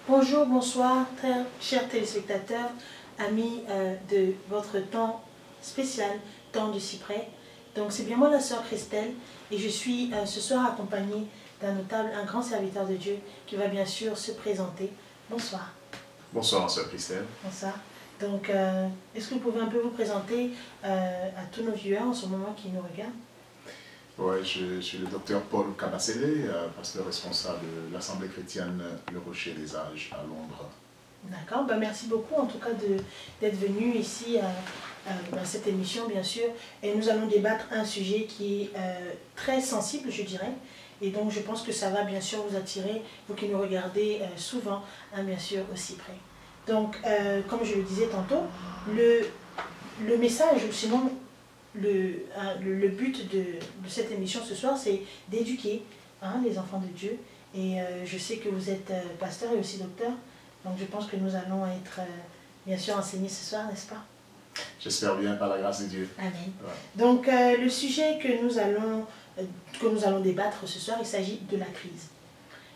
Bonjour, bonsoir, très chers téléspectateurs, amis de votre temps spécial, temps du cyprès. Donc c'est bien moi la sœur Christelle et je suis ce soir accompagnée d'un notable, un grand serviteur de Dieu qui va bien sûr se présenter. Bonsoir. Bonsoir sœur Christelle. Bonsoir. Donc est-ce que vous pouvez un peu vous présenter à tous nos viewers en ce moment qui nous regardent? Ouais, je suis le docteur Paul Kabasele, pasteur responsable de l'Assemblée chrétienne Le Rocher des Âges à Londres. D'accord, ben, merci beaucoup en tout cas d'être venu ici à cette émission bien sûr. Et nous allons débattre un sujet qui est très sensible je dirais. Et donc je pense que ça va bien sûr vous attirer, vous qui nous regardez souvent, hein, bien sûr aussi près. Donc comme je le disais tantôt, le message, sinon le but de cette émission ce soir c'est d'éduquer les enfants de Dieu. Et je sais que vous êtes pasteur et aussi docteur. Donc je pense que nous allons être bien sûr enseignés ce soir, n'est-ce pas? J'espère bien par la grâce de Dieu. Amen. Ouais. Donc le sujet que nous allons débattre ce soir, il s'agit de la crise.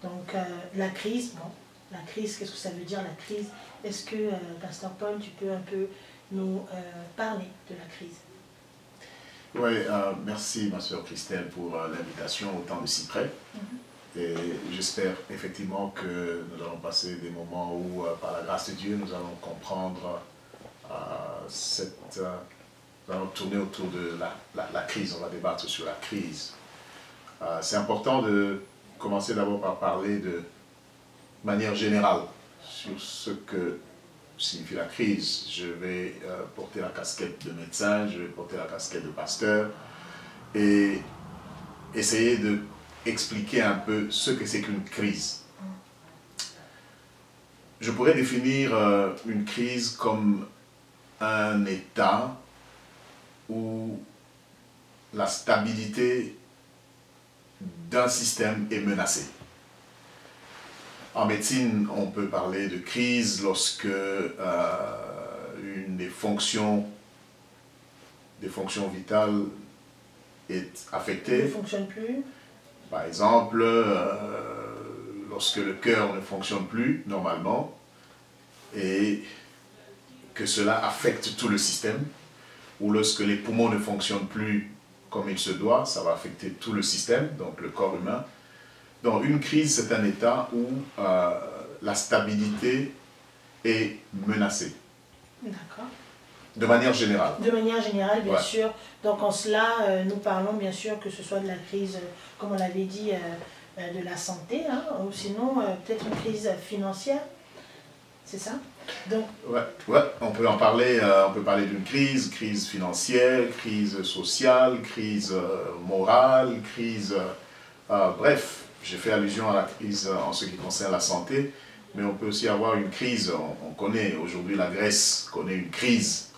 Donc la crise, qu'est-ce que ça veut dire la crise? Est-ce que, pasteur Paul, tu peux un peu nous parler de la crise? Oui, merci ma soeur Christelle pour l'invitation au temps de cyprès. Et j'espère effectivement que nous allons passer des moments où, par la grâce de Dieu, nous allons comprendre nous allons tourner autour de la crise, on va débattre sur la crise. C'est important de commencer d'abord par parler de manière générale sur ce que signifie la crise. Je vais porter la casquette de médecin, je vais porter la casquette de pasteur et essayer de expliquer un peu ce que c'est qu'une crise. Je pourrais définir une crise comme un état où la stabilité d'un système est menacée. En médecine, on peut parler de crise lorsque une des fonctions vitales est affectée. Ne fonctionne plus. Par exemple, lorsque le cœur ne fonctionne plus normalement et que cela affecte tout le système, ou lorsque les poumons ne fonctionnent plus comme il se doit, ça va affecter tout le système, donc le corps humain. Donc une crise, c'est un état où la stabilité est menacée. D'accord. De manière générale. De manière générale, bien Ouais. sûr. Donc en cela, nous parlons bien sûr que ce soit de la crise, comme on l'avait dit, de la santé, ou sinon peut-être une crise financière. C'est ça? Donc, ouais, on peut en parler, on peut parler d'une crise financière, crise sociale, crise morale, crise... bref, j'ai fait allusion à la crise en ce qui concerne la santé, mais on peut aussi avoir une crise, on connaît aujourd'hui la Grèce connaît une crise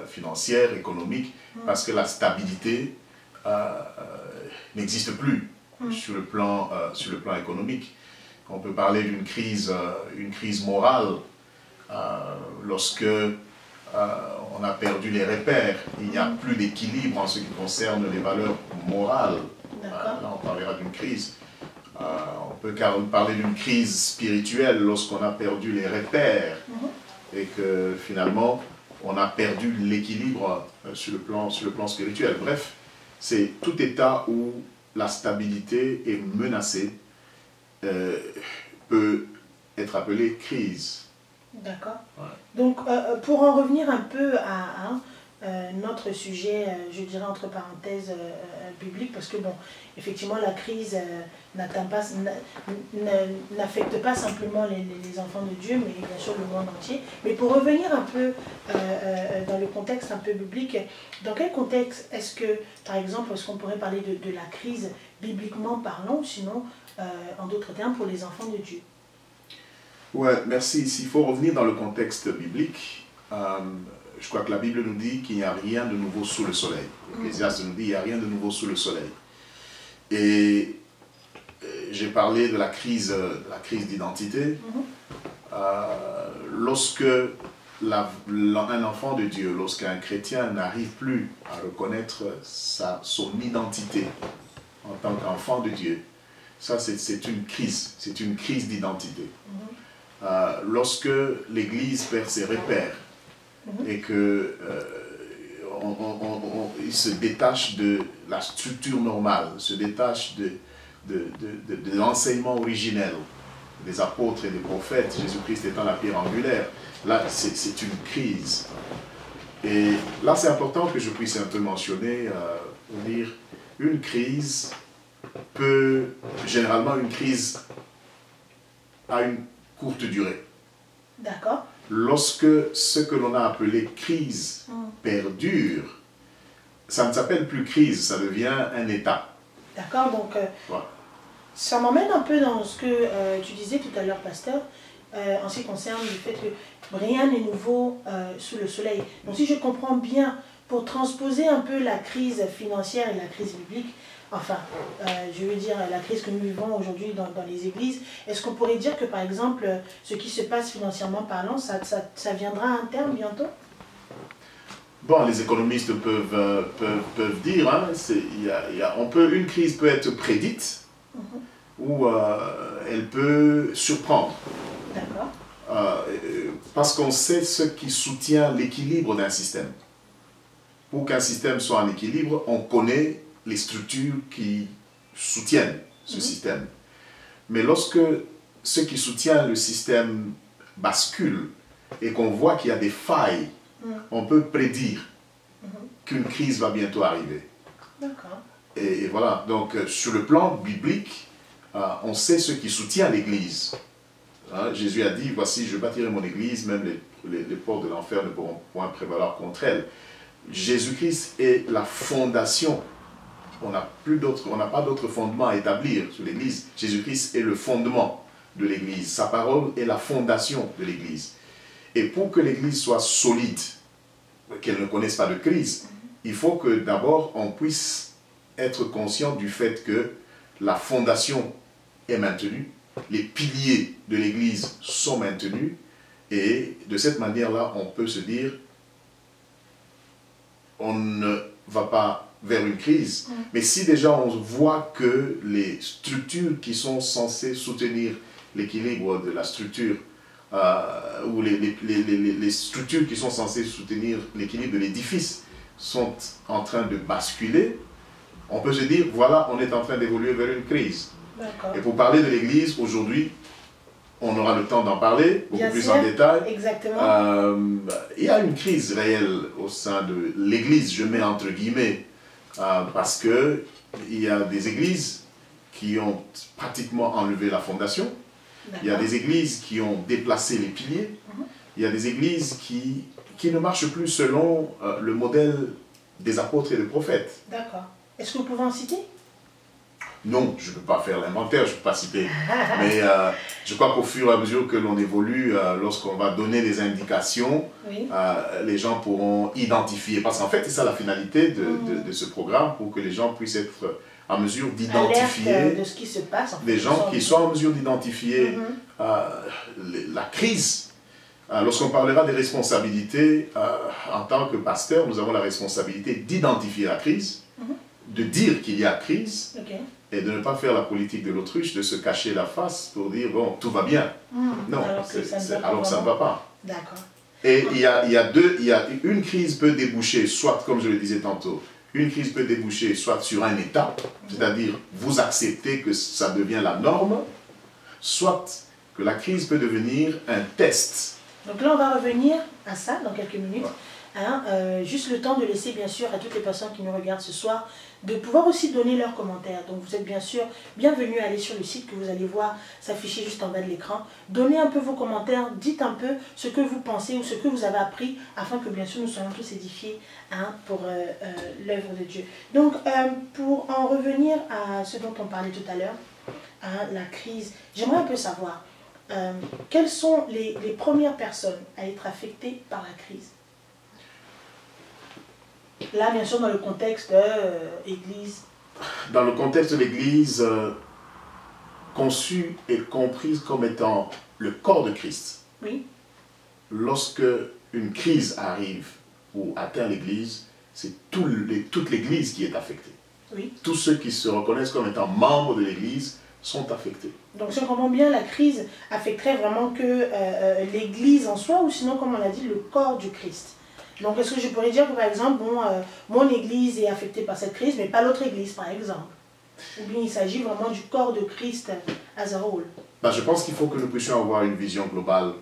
financière, économique, parce que la stabilité n'existe plus sur le plan économique. On peut parler d'une crise morale, lorsque on a perdu les repères, il n'y a plus d'équilibre en ce qui concerne les valeurs morales. Là, on parlera d'une crise. On peut parler d'une crise spirituelle lorsqu'on a perdu les repères et que finalement on a perdu l'équilibre sur le plan spirituel. Bref, c'est tout état où la stabilité est menacée peut être appelée crise. d'accord. Ouais. Donc, pour en revenir un peu à notre sujet, je dirais entre parenthèses, biblique, parce que, bon, effectivement, la crise n'affecte pas simplement les enfants de Dieu, mais bien sûr le monde entier. Mais pour revenir un peu dans le contexte un peu biblique, dans quel contexte est-ce que, par exemple, est-ce qu'on pourrait parler de la crise bibliquement parlant, ou sinon, en d'autres termes, pour les enfants de Dieu? Ouais, merci. S'il faut revenir dans le contexte biblique, je crois que la Bible nous dit qu'il n'y a rien de nouveau sous le soleil. Ecclésiaste nous dit qu'il n'y a rien de nouveau sous le soleil. Et j'ai parlé de la crise d'identité. Lorsque un enfant de Dieu, lorsqu'un chrétien n'arrive plus à reconnaître son identité en tant qu'enfant de Dieu, ça c'est une crise d'identité. lorsque l'Église perd ses repères et que il se détache de la structure normale, se détache de l'enseignement originel des apôtres et des prophètes, Jésus-Christ étant la pierre angulaire, là c'est une crise. Et là c'est important que je puisse un peu mentionner, pour dire, une crise généralement une crise a une courte durée. D'accord. Lorsque ce que l'on a appelé crise perdure, ça ne s'appelle plus crise, ça devient un état. D'accord, donc Voilà. ça m'emmène un peu dans ce que tu disais tout à l'heure, pasteur, en ce qui concerne le fait que rien n'est nouveau sous le soleil. Donc si je comprends bien, pour transposer un peu la crise financière et la crise biblique, enfin, je veux dire la crise que nous vivons aujourd'hui dans les églises, est-ce qu'on pourrait dire que par exemple, ce qui se passe financièrement parlant, ça viendra à un terme bientôt? Bon, les économistes peuvent dire, hein, une crise peut être prédite ou elle peut surprendre. D'accord. Parce qu'on sait ce qui soutient l'équilibre d'un système. Pour qu'un système soit en équilibre, on connaît les structures qui soutiennent ce système. Mais lorsque ce qui soutient le système bascule et qu'on voit qu'il y a des failles, on peut prédire qu'une crise va bientôt arriver. D'accord. Et voilà, donc sur le plan biblique, on sait ce qui soutient l'Église. Hein, Jésus a dit, voici, je bâtirai mon Église, même les portes de l'enfer ne pourront point prévaloir contre elle. Jésus-Christ est la fondation. On n'a pas d'autre fondement à établir sur l'Église. Jésus-Christ est le fondement de l'Église. Sa parole est la fondation de l'Église. Et pour que l'Église soit solide, qu'elle ne connaisse pas de crise, il faut que d'abord on puisse être conscient du fait que la fondation est maintenue, les piliers de l'Église sont maintenus, et de cette manière-là, on peut se dire on ne va pas vers une crise. Mais si déjà on voit que les structures qui sont censées soutenir l'équilibre de la structure, ou les structures qui sont censées soutenir l'équilibre de l'édifice sont en train de basculer, on peut se dire, voilà, on est en train d'évoluer vers une crise. Et pour parler de l'Église, aujourd'hui, on aura le temps d'en parler beaucoup plus en détail. Exactement. Il y a une crise réelle au sein de l'Église, je mets entre guillemets, parce qu'il y a des églises qui ont pratiquement enlevé la fondation, il y a des églises qui ont déplacé les piliers, il y a des églises qui ne marchent plus selon le modèle des apôtres et des prophètes. D'accord. Est-ce que vous pouvez en citer? Non, je ne peux pas faire l'inventaire, je ne peux pas citer. Mais je crois qu'au fur et à mesure que l'on évolue, lorsqu'on va donner des indications, les gens pourront identifier. Parce qu'en fait, c'est ça la finalité de ce programme, pour que les gens puissent être en mesure d'identifier de ce qui se passe, en fait, des gens qui soient en mesure d'identifier la crise. Lorsqu'on parlera des responsabilités, en tant que pasteur, nous avons la responsabilité d'identifier la crise, de dire qu'il y a crise, et de ne pas faire la politique de l'autruche, de se cacher la face pour dire, bon, tout va bien. Non, alors que ça ne va pas. D'accord. Et il y a une crise peut déboucher, soit, comme je le disais tantôt, une crise peut déboucher soit sur un état, c'est-à-dire vous acceptez que ça devient la norme, soit que la crise peut devenir un test. Donc là, on va revenir à ça dans quelques minutes. Hein, juste le temps de laisser bien sûr à toutes les personnes qui nous regardent ce soir de pouvoir aussi donner leurs commentaires. Donc vous êtes bien sûr bienvenus à aller sur le site que vous allez voir s'afficher juste en bas de l'écran. Donnez un peu vos commentaires, dites un peu ce que vous pensez ou ce que vous avez appris afin que bien sûr nous soyons tous édifiés pour l'œuvre de Dieu. Donc pour en revenir à ce dont on parlait tout à l'heure, la crise, j'aimerais un peu savoir quelles sont les premières personnes à être affectées par la crise. Là, bien sûr, dans le contexte de l'Église. Dans le contexte de l'Église, conçue et comprise comme étant le corps de Christ. Oui. Lorsque une crise arrive ou atteint l'Église, c'est toute l'Église qui est affectée. Oui. Tous ceux qui se reconnaissent comme étant membres de l'Église sont affectés. Donc si on comprend bien, la crise affecterait vraiment que l'Église en soi, ou sinon, comme on l'a dit, le corps du Christ. Donc est-ce que je pourrais dire que par exemple, bon, mon Église est affectée par cette crise, mais pas l'autre Église par exemple? Ou bien il s'agit vraiment du corps de Christ as a whole? Ben, je pense qu'il faut que nous puissions avoir une vision globale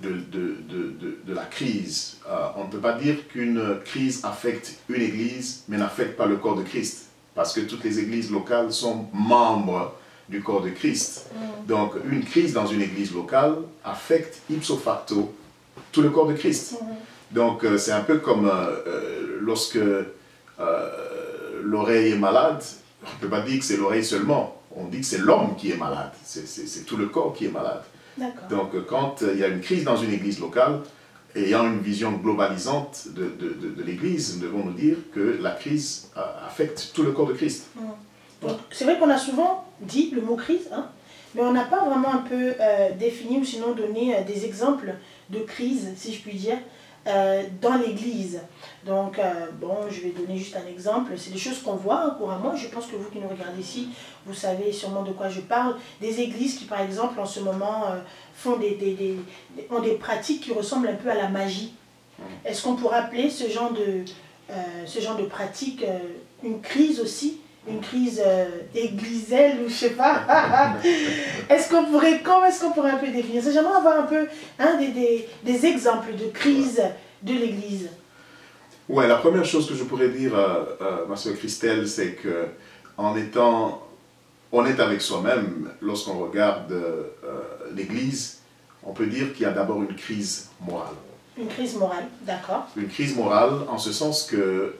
de la crise. On ne peut pas dire qu'une crise affecte une Église, mais n'affecte pas le corps de Christ. Parce que toutes les églises locales sont membres du corps de Christ. Donc, une crise dans une église locale affecte ipso facto tout le corps de Christ. Donc, c'est un peu comme lorsque l'oreille est malade, on ne peut pas dire que c'est l'oreille seulement. On dit que c'est l'homme qui est malade. C'est tout le corps qui est malade. Donc, quand il y a une crise dans une église locale, ayant une vision globalisante de l'église, nous devons nous dire que la crise affecte tout le corps de Christ. C'est vrai qu'on a souvent dit le mot crise, hein, mais on n'a pas vraiment un peu défini ou sinon donné des exemples de crise, si je puis dire, dans l'église. Donc, bon, je vais donner juste un exemple. C'est des choses qu'on voit hein, couramment. Je pense que vous qui nous regardez ici, vous savez sûrement de quoi je parle. Des églises qui, par exemple, en ce moment, font ont des pratiques qui ressemblent un peu à la magie. Est-ce qu'on pourrait appeler ce genre de pratique une crise aussi? Une crise égliselle ou je sais pas. Comment est-ce qu'on pourrait un peu définir ça? J'aimerais avoir un peu hein, des exemples de crise de l'église. Ouais, la première chose que je pourrais dire, ma soeur Christelle, c'est que en étant honnête avec soi-même, lorsqu'on regarde l'église, on peut dire qu'il y a d'abord une crise morale. Une crise morale, d'accord. Une crise morale en ce sens que